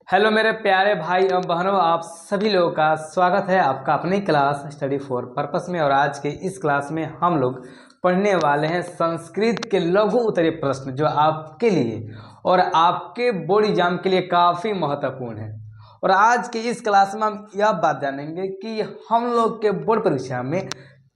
Hello मेरे प्यारे भाई एवं बहनों, आप सभी लोगों का स्वागत है आपका अपनी क्लास स्टडी फॉर पर्पस में। और आज के इस क्लास में हम लोग पढ़ने वाले हैं संस्कृत के लघु उत्तरीय प्रश्न, जो आपके लिए और आपके बोर्ड एग्जाम के लिए काफ़ी महत्वपूर्ण है। और आज के इस क्लास में हम यह बात जानेंगे कि हम लोग के बोर्ड परीक्षा में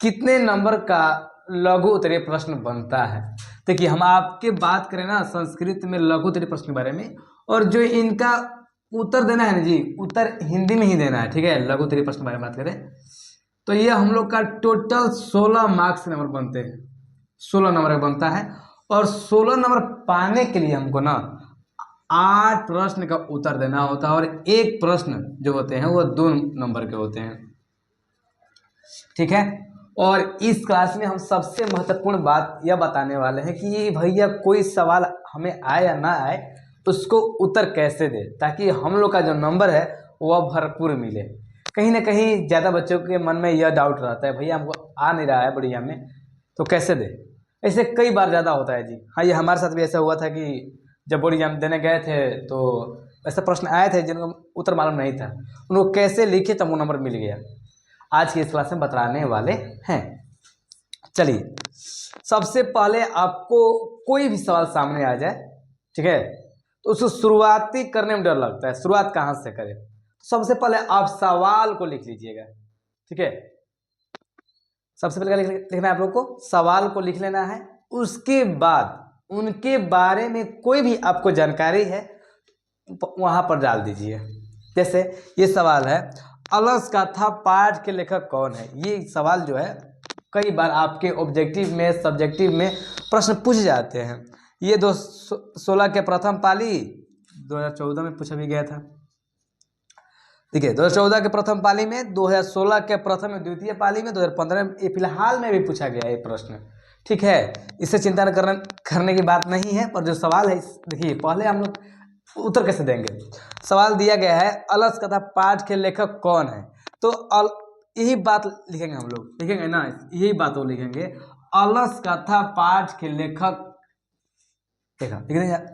कितने नंबर का लघु उत्तरीय प्रश्न बनता है। देखिए, हम आपके बात करें ना संस्कृत में लघु उत्तरीय प्रश्न के बारे में, और जो इनका उत्तर देना है ना जी, उत्तर हिंदी में ही देना है। ठीक है, लघु उत्तरीय प्रश्न के बारे में बात करें तो ये हम लोग का टोटल 16 मार्क्स नंबर बनते हैं, 16 नंबर बनता है। और 16 नंबर पाने के लिए हमको ना 8 प्रश्न का उत्तर देना होता है, और एक प्रश्न जो होते हैं वो 2 नंबर के होते हैं। ठीक है, और इस क्लास में हम सबसे महत्वपूर्ण बात यह बताने वाले हैं कि ये भैया कोई सवाल हमें आए या ना आए, उसको उत्तर कैसे दे, ताकि हम लोग का जो नंबर है वह भरपूर मिले। कहीं ना कहीं ज़्यादा बच्चों के मन में यह डाउट रहता है, भैया हमको आ नहीं रहा है बढ़िया में, तो कैसे दे। ऐसे कई बार ज़्यादा होता है जी। हाँ, ये हमारे साथ भी ऐसा हुआ था कि जब बोर्ड एग्जाम देने गए थे तो ऐसे प्रश्न आए थे जिनको उत्तर मालूम नहीं था, उनको कैसे लिखे तब वो नंबर मिल गया। आज की इस क्लास में बताने वाले हैं। चलिए, सबसे पहले आपको कोई भी सवाल सामने आ जाए, ठीक है, तो उसको शुरुआती करने में डर लगता है, शुरुआत कहाँ से करें। तो सबसे पहले आप सवाल को लिख लीजिएगा। ठीक है, सबसे पहले क्या लिखना है आप लोग को, सवाल को लिख लेना है। उसके बाद उनके बारे में कोई भी आपको जानकारी है वहां पर डाल दीजिए। जैसे ये सवाल है, अलस कथा पाठ के लेखक कौन है। ये सवाल जो है कई बार आपके ऑब्जेक्टिव में सब्जेक्टिव में प्रश्न पूछ जाते हैं। ये 2016 के प्रथम पाली 2014 में पूछा भी गया था। ठीक है, 2014 के प्रथम पाली में, 2016 के प्रथम द्वितीय पाली में, 2015 में, ये फिलहाल में भी पूछा गया ये प्रश्न। ठीक है, इससे चिंता करने की बात नहीं है, पर जो सवाल है देखिए, पहले हम लोग उत्तर कैसे देंगे। सवाल दिया गया है, अलस कथा पाठ के लेखक कौन है। तो यही बात लिखेंगे हम लोग, लिखेंगे ना, यही बात वो लिखेंगे, अलस कथा पाठ के लेखक। देखा,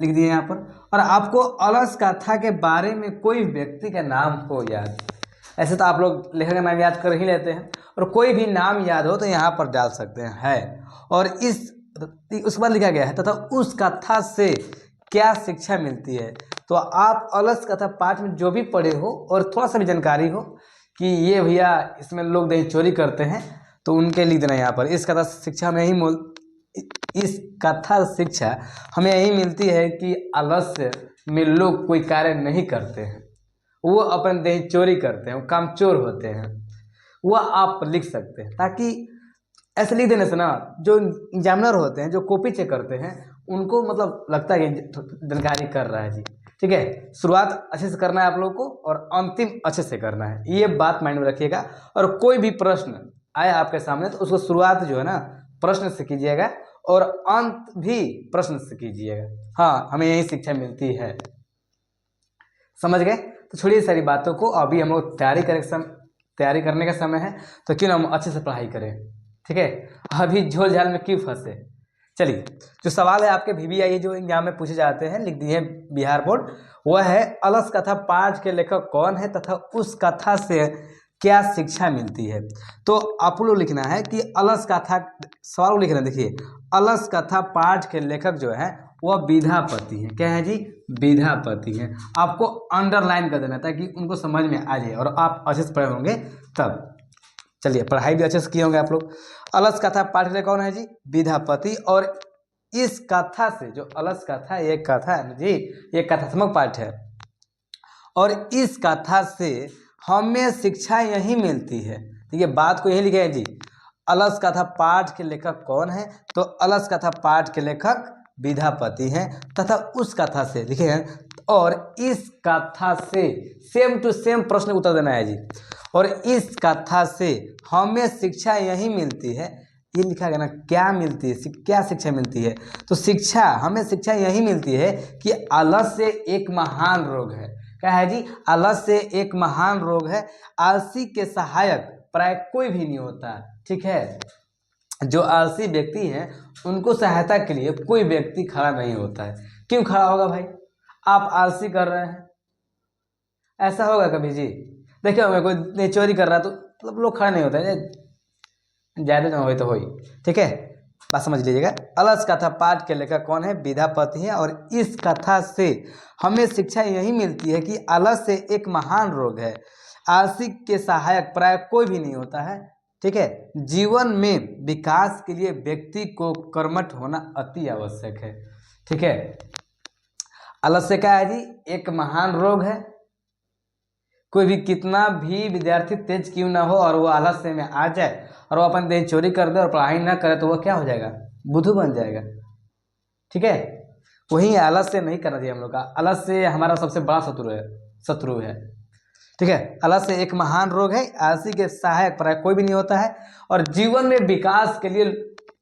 लिख दिए यहाँ पर। और आपको अलस कथा के बारे में कोई व्यक्ति का नाम हो याद, ऐसे तो आप लोग लेखक का नाम याद कर ही लेते हैं, और कोई भी नाम याद हो तो यहाँ पर डाल सकते हैं है। और उसके बाद लिखा गया है, तथा उस कथा से क्या शिक्षा मिलती है। तो आप अलस कथा पाठ में जो भी पढ़े हो और थोड़ा सा भी जानकारी हो कि ये भैया इसमें लोग दही चोरी करते हैं, तो उनके लिख देना यहाँ पर। इस कथा शिक्षा हमें यही मिलती है कि आलस्य में लोग कोई कार्य नहीं करते हैं, वो अपन दही चोरी करते हैं, वो कामचोर होते हैं। वह आप लिख सकते हैं, ताकि ऐसे लिख देने से ना जो एग्जामिनर होते हैं, जो कॉपी चेक करते हैं, उनको मतलब लगता है कि जानकारी कर रहा है जी। ठीक है, शुरुआत अच्छे से करना है आप लोग को, और अंतिम अच्छे से करना है, ये बात माइंड में रखिएगा। और कोई भी प्रश्न आए आपके सामने तो उसको शुरुआत जो है ना प्रश्न से कीजिएगा, और अंत भी प्रश्न से कीजिएगा। हाँ, हमें यही शिक्षा मिलती है। समझ गए? तो छोड़िए सारी बातों को, अभी हम लोग तैयारी करने का समय है, तो क्यों ना हम अच्छे से पढ़ाई करें। ठीक है, अभी झोल झाल में क्यों फंसे। चलिए, जो सवाल है आपके VVIE जो एग्जाम में पूछे जाते हैं, लिख दिए बिहार बोर्ड, वह है, अलस कथा पाठ के लेखक कौन है तथा उस कथा से क्या शिक्षा मिलती है। तो आप लोग लिखना है कि अलस कथा, सवाल को लिखना, देखिए, अलस कथा पाठ के लेखक जो है वह विधापति है। क्या है जी? विधापति है। आपको अंडरलाइन कर देना ताकि उनको समझ में आ जाए, और आप अच्छे से पढ़े होंगे तब। चलिए, पढ़ाई भी अच्छे से किए होंगे आप लोग। अलस कथा पाठ के लेखक कौन है जी? विधापति। और इस कथा से, जो अलस कथा ये कथा है जी, ये कथात्मक पाठ है, और इस कथा से हमें शिक्षा यही मिलती है। देखिए, बात को यही लिखे है जी, अलस कथा पाठ के लेखक कौन है, तो अलस कथा पाठ के लेखक विधापति हैं, तथा उस कथा से लिखे हैं, और इस कथा से सेम टू सेम प्रश्न उत्तर देना है जी। और इस कथा से हमें शिक्षा यही मिलती है, ये लिखा गया ना, क्या मिलती है, क्या शिक्षा मिलती है। तो हमें शिक्षा यही मिलती है कि आलस्य एक महान रोग है। क्या है जी? आलस्य एक महान रोग है। आलसी के सहायक प्राय कोई भी नहीं होता। ठीक है, जो आलसी व्यक्ति हैं उनको सहायता के लिए कोई व्यक्ति खड़ा नहीं होता है। क्यों खड़ा होगा भाई? आप आलसी कर रहे हैं, ऐसा होगा कभी जी? देखिए मैं कोई चोरी कर रहा तो मतलब लोग खड़े नहीं होते हैं, ज़्यादा जो हो तो होई। ठीक है, बात समझ लीजिएगा। अलस कथा पाठ के लेखक कौन है? विद्यापति है। और इस कथा से हमें शिक्षा यही मिलती है कि आलस से एक महान रोग है। आलसी के सहायक प्राय कोई भी नहीं होता है। ठीक है, जीवन में विकास के लिए व्यक्ति को कर्मठ होना अति आवश्यक है। ठीक है, आलस्य क्या है जी? एक महान रोग है। कोई भी कितना भी विद्यार्थी तेज क्यों ना हो और वो आलस्य में आ जाए और वो अपन दिन चोरी कर दे और पढ़ाई ना करे तो वो क्या हो जाएगा? बुद्धू बन जाएगा। ठीक है, वही आलस्य नहीं करना चाहिए हम लोग का। आलस्य हमारा सबसे बड़ा शत्रु है। ठीक है, आलस्य एक महान रोग है। आलसी के सहायक प्राय कोई भी नहीं होता है। और जीवन में विकास के लिए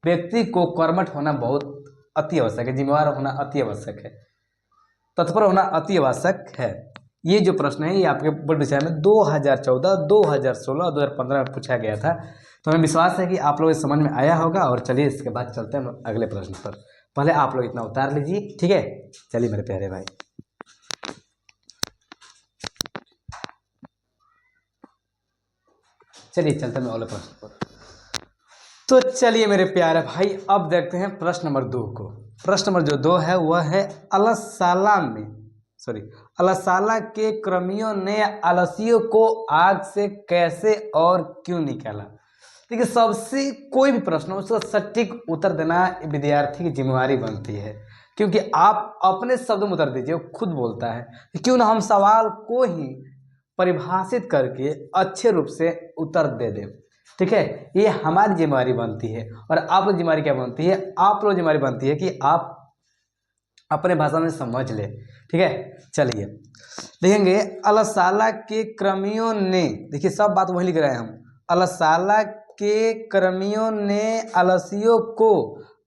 व्यक्ति को कर्मठ होना बहुत अति आवश्यक है, जिम्मेवार होना अति आवश्यक है, तत्पर होना अति आवश्यक है। ये जो प्रश्न है ये आपके बोर्ड विषय में 2014, 2016 और 2015 में पूछा गया था। तो हमें विश्वास है कि आप लोग समझ में आया होगा। और चलिए इसके बाद चलते हैं अगले प्रश्न पर। पहले आप लोग इतना उतार लीजिए। ठीक है, चलिए मेरे प्यारे भाई, चलिए चलते हैं अगले प्रश्न पर। तो चलिए मेरे प्यारे भाई, अब देखते हैं प्रश्न नंबर 2 को। प्रश्न नंबर जो 2 है वह है अलसाला के क्रमियों ने आलसियों को आग से कैसे और क्यों निकाला? देखिए, सबसे कोई भी प्रश्न हो उसका सटीक उत्तर देना विद्यार्थी की जिम्मेवारी बनती है, क्योंकि आप अपने शब्दों में उत्तर दीजिए, वो खुद बोलता है। क्यों ना हम सवाल को ही परिभाषित करके अच्छे रूप से उत्तर दे दें। ठीक है, ये हमारी जिम्मेवारी बनती है। और आप लोग जिम्मेवारी क्या बनती है? आप लोग जिम्मेवारी बनती है कि आप अपने भाषा में समझ ले। ठीक है, चलिए देखेंगे। अलसाला के क्रमियों ने, देखिए सब बात वही लिख रहे हैं हम। अलसाला के क्रमियों ने आलसियों को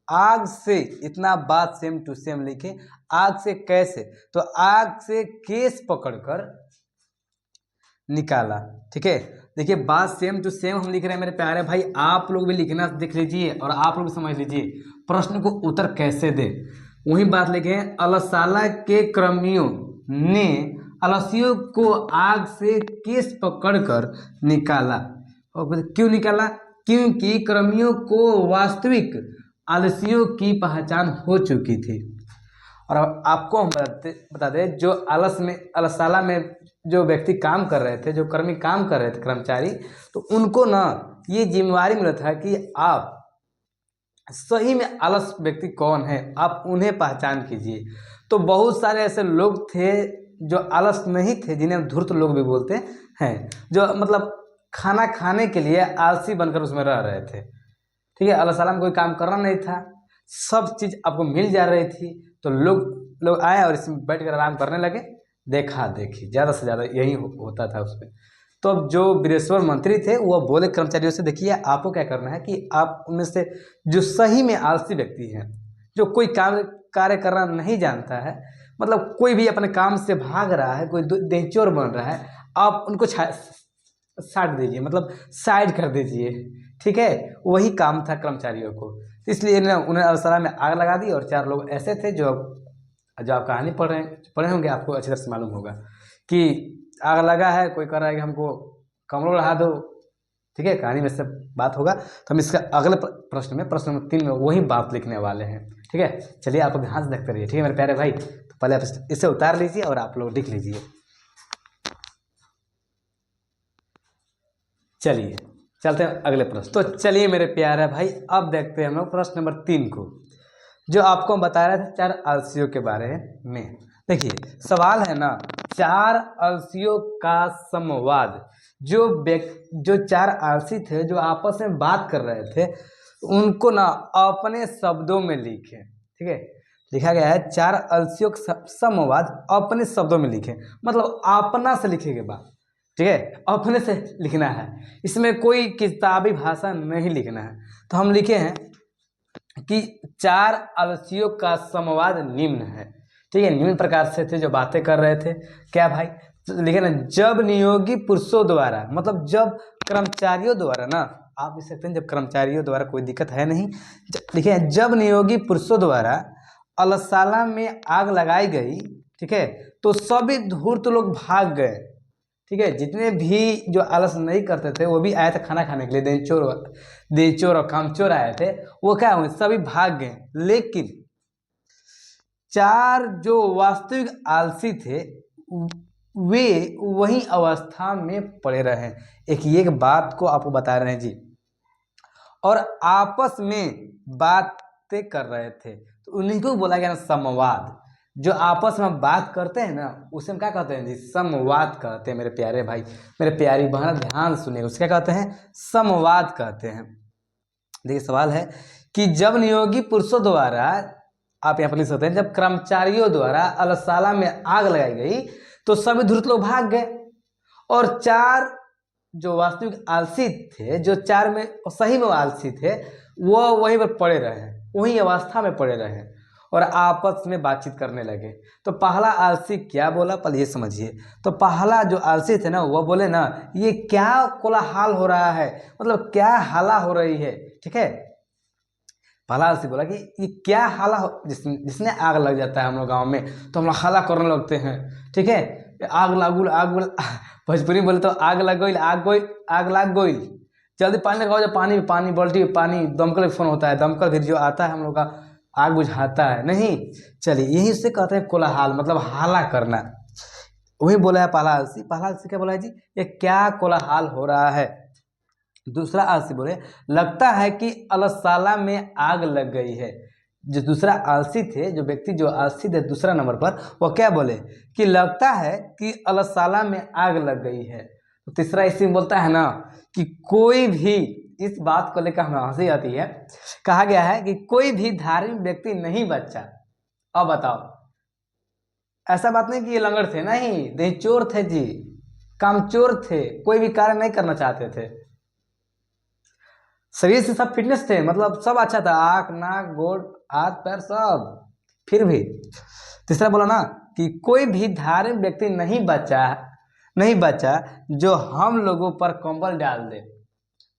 आग से, इतना बात सेम टू सेम लिखे। आग से कैसे? तो आग से केस पकड़कर निकाला। ठीक है, देखिए बात सेम टू सेम हम लिख रहे हैं मेरे प्यारे भाई। आप लोग भी लिखना देख लीजिए और आप लोग भी समझ लीजिए प्रश्न को उत्तर कैसे दे। वही बात लिखे, अलसाला के क्रमियों ने आलसियों को आग से केस पकड़कर निकाला। और क्यों निकाला? क्योंकि क्रमियों को वास्तविक आलसियों की पहचान हो चुकी थी। और आपको हम बता दें, जो अलसाला में जो व्यक्ति काम कर रहे थे, जो कर्मी काम कर रहे थे, कर्मचारी, तो उनको ना ये जिम्मेवारी मिला था कि आप सही में आलस व्यक्ति कौन है, आप उन्हें पहचान कीजिए। तो बहुत सारे ऐसे लोग थे जो आलस नहीं थे, जिन्हें धूर्त लोग भी बोलते हैं, जो मतलब खाना खाने के लिए आलसी बनकर उसमें रह रहे थे। ठीक है, अलसाला में कोई काम करना नहीं था, सब चीज़ आपको मिल जा रही थी, तो लोग आए और इसमें बैठ कर आराम करने लगे। देखा देखी ज़्यादा से ज़्यादा यही होता था उसमें। तो अब जो वीरेश्वर मंत्री थे वह बोले कर्मचारियों से, देखिए आपको क्या करना है कि आप उनमें से जो सही में आलसी व्यक्ति हैं, जो कोई कार्य करना नहीं जानता है, मतलब कोई भी अपने काम से भाग रहा है, कोई देहचोर बन रहा है, आप उनको साइड दीजिए, मतलब साइड कर दीजिए। ठीक है, वही काम था कर्मचारियों को। तो इसलिए उन्हें अलसाला में आग लगा दी। और 4 लोग ऐसे थे जो आप कहानी पढ़े होंगे, आपको अच्छी तरह से मालूम होगा कि आग लगा है, कोई कह रहा है कि हमको कमरों बढ़ा दो। ठीक है, कहानी में से बात होगा। तो हम इसका अगले प्रश्न में, प्रश्न नंबर 3 में वही बात लिखने वाले हैं। ठीक है, चलिए आप ध्यान से देखते रहिए। ठीक है मेरे प्यारे भाई, तो पहले आप इसे उतार लीजिए और आप लोग लिख लीजिए। चलिए चलते हैं अगले प्रश्न। तो चलिए मेरे प्यारे भाई, अब देखते हैं हम लोग प्रश्न नंबर 3 को, जो आपको बता रहे थे 4 आलसियों के बारे में। देखिए सवाल है ना, 4 आलसियों का संवाद। जो 4 आलसी थे जो आपस में बात कर रहे थे, उनको ना अपने शब्दों में लिखे। ठीक है, लिखा गया है 4 आलसियों का संवाद अपने शब्दों में लिखे, मतलब अपना से लिखेंगे बात। ठीक है, अपने से लिखना है, इसमें कोई किताबी भाषा नहीं लिखना है। तो हम लिखे हैं कि 4 आलसियों का संवाद निम्न है। ठीक है, निम्न प्रकार से थे, जो बातें कर रहे थे। क्या भाई? तो लिखे ना, जब नियोगी पुरुषों द्वारा, मतलब जब कर्मचारियों द्वारा ना, आप लिख सकते हैं जब कर्मचारियों द्वारा, कोई दिक्कत है नहीं। लिखे जब नियोगी पुरुषों द्वारा अलसाला में आग लगाई गई, ठीक है, तो सभी धूर्त लोग भाग गए। ठीक है। जितने भी जो आलस नहीं करते थे वो भी आए थे खाना खाने के लिए, देचोर और कामचोर आए थे, वो क्या हुए, सभी भाग गए। लेकिन 4 जो वास्तविक आलसी थे वे वही अवस्था में पड़े रहे। एक बात को आपको बता रहे हैं जी, और आपस में बातें कर रहे थे, तो उन्हीं को बोला गया ना संवाद। जो आपस में बात करते हैं ना उसे हम क्या कहते हैं जी, संवाद कहते हैं। मेरे प्यारे भाई, मेरे प्यारी बहन, ध्यान सुनिए, उसे क्या कहते हैं, संवाद कहते हैं। देखिए सवाल है कि जब नियोगी पुरुषों द्वारा, आप यहाँ पर लिख सकते हैं, जब कर्मचारियों द्वारा अलसाला में आग लगाई गई तो सभी धूर्त लोग भाग गए, और 4 जो वास्तविक आलसी थे, जो 4 में सही में आलसी थे, वो वहीं पर पड़े रहे, वही अवस्था में पड़े रहे और आपस में बातचीत करने लगे। तो पहला आलसी क्या बोला, पहले ये समझिए। तो पहला जो आलसी थे ना वो बोले ना, ये क्या कोलाहल हो रहा है, मतलब क्या हाला हो रही है, ठीक है। पहला आलसी बोला कि ये क्या हाला हो, जिसने आग लग जाता है हम लोग गाँव में तो हम लोग हाला करने लगते हैं, ठीक है। आग लागुल भोजपुरी बोले तो आग लग गई, आग लग गई, जल्दी पानी लगाओ, जब पानी बाल्टी पानी, दमकल फोन होता है, दमकल भी जो आता है हम लोग का आग बुझाता है नहीं। चलिए यही से कहते हैं कोलाहल, मतलब हाला करना, वही बोला है पहला आलसी क्या बोला है जी, ये क्या कोलाहल हो रहा है। दूसरा आलसी बोले, लगता है कि अलसाला में आग लग गई है। जो दूसरा आलसी थे, जो व्यक्ति जो आलसी थे दूसरा नंबर पर, वो क्या बोले कि लगता है कि अलसाला में आग लग गई है। तो तीसरा इसी में बोलता है ना कि कोई भी, इस बात को लेकर हमें हंसी आती है, कहा गया है कि कोई भी धार्मिक व्यक्ति नहीं बचा। अब बताओ, ऐसा बात नहीं कि ये लंगड़ थे, नहीं, देहचोर थे जी, कामचोर थे, कोई भी कार्य नहीं करना चाहते थे, शरीर से सब फिटनेस थे, मतलब सब अच्छा था, आँख नाक गोड़ हाथ पैर सब, फिर भी। तीसरा बोला ना कि कोई भी धार्मिक व्यक्ति नहीं बचा जो हम लोगों पर कंबल डाल दे।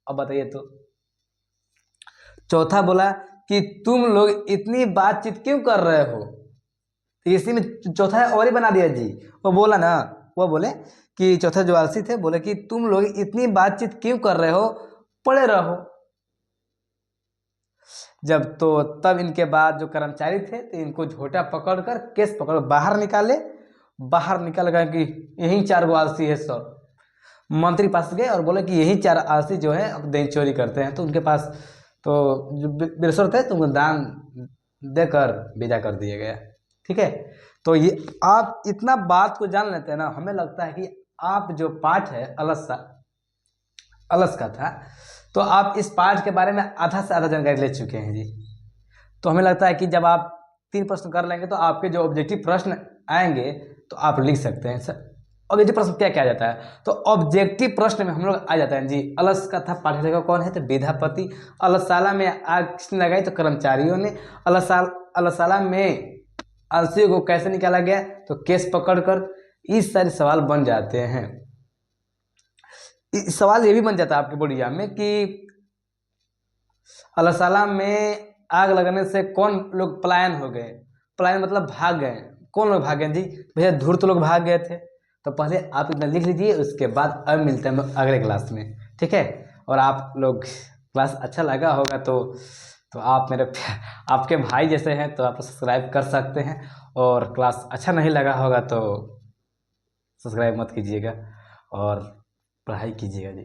अब बताइए तो। चौथा बोला कि तुम लोग इतनी बातचीत क्यों कर रहे हो, इसी में चौथा और ही बना दिया जी। वो बोला ना, वो बोले कि चौथा जो आलसी थे बोले कि तुम लोग इतनी बातचीत क्यों कर रहे हो, पड़े रहो। जब तो तब इनके बाद जो कर्मचारी थे तो इनको झोटा पकड़कर केस पकड़ बाहर निकाल गए कि यही 4 गो आलसी है सर। मंत्री पास गए और बोले कि यही 4 आलसी जो है अब दही चोरी करते हैं, तो उनके पास तो जो बिरसर थे तो उनको दान देकर विदा कर दिया गया, ठीक है। तो ये आप इतना बात को जान लेते हैं ना, हमें लगता है कि आप जो पाठ है अलस का था, तो आप इस पाठ के बारे में आधा से आधा जानकारी ले चुके हैं जी। तो हमें लगता है कि जब आप 3 प्रश्न कर लेंगे तो आपके जो ऑब्जेक्टिव प्रश्न आएंगे तो आप लिख सकते हैं। सर ऑब्जेक्टिव प्रश्न क्या क्या जाता है, तो ऑब्जेक्टिव प्रश्न में हम लोग आ जाता है जी, अलस का था पाठक कौन है, तो विधापति। अलसाला में आग किसने लगाई, तो कर्मचारियों ने। अलसाला में आलसियों को कैसे निकाला गया, तो केस पकड़कर। इस सारे सवाल बन जाते हैं। सवाल ये भी बन जाता है आपके बोर्ड एग्जाम में कि अलसाला में आग लगने से कौन लोग पलायन हो गए, पलायन मतलब भाग गए, कौन लोग भाग गए जी, भैया धूर्त लोग भाग गए थे। तो पहले आप इतना लिख लीजिए, उसके बाद अब मिलते हैं अगले क्लास में, ठीक है। और आप लोग क्लास अच्छा लगा होगा तो आप आपके भाई जैसे हैं तो आप सब्सक्राइब कर सकते हैं, और क्लास अच्छा नहीं लगा होगा तो सब्सक्राइब मत कीजिएगा और पढ़ाई कीजिएगा जी,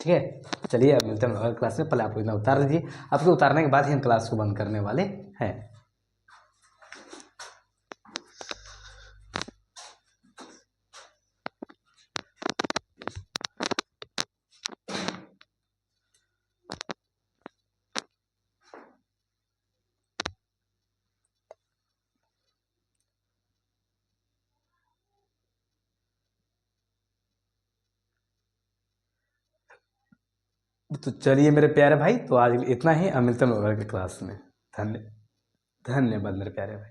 ठीक है। चलिए अब मिलते हैं अगले क्लास में। पहले आप इतना उतार लीजिए, आपके उतारने के बाद ही हम क्लास को बंद करने वाले हैं। तो चलिए मेरे प्यारे भाई, तो आज इतना ही, अब मिलते हैं अगले क्लास में। धन्यवाद मेरे प्यारे भाई।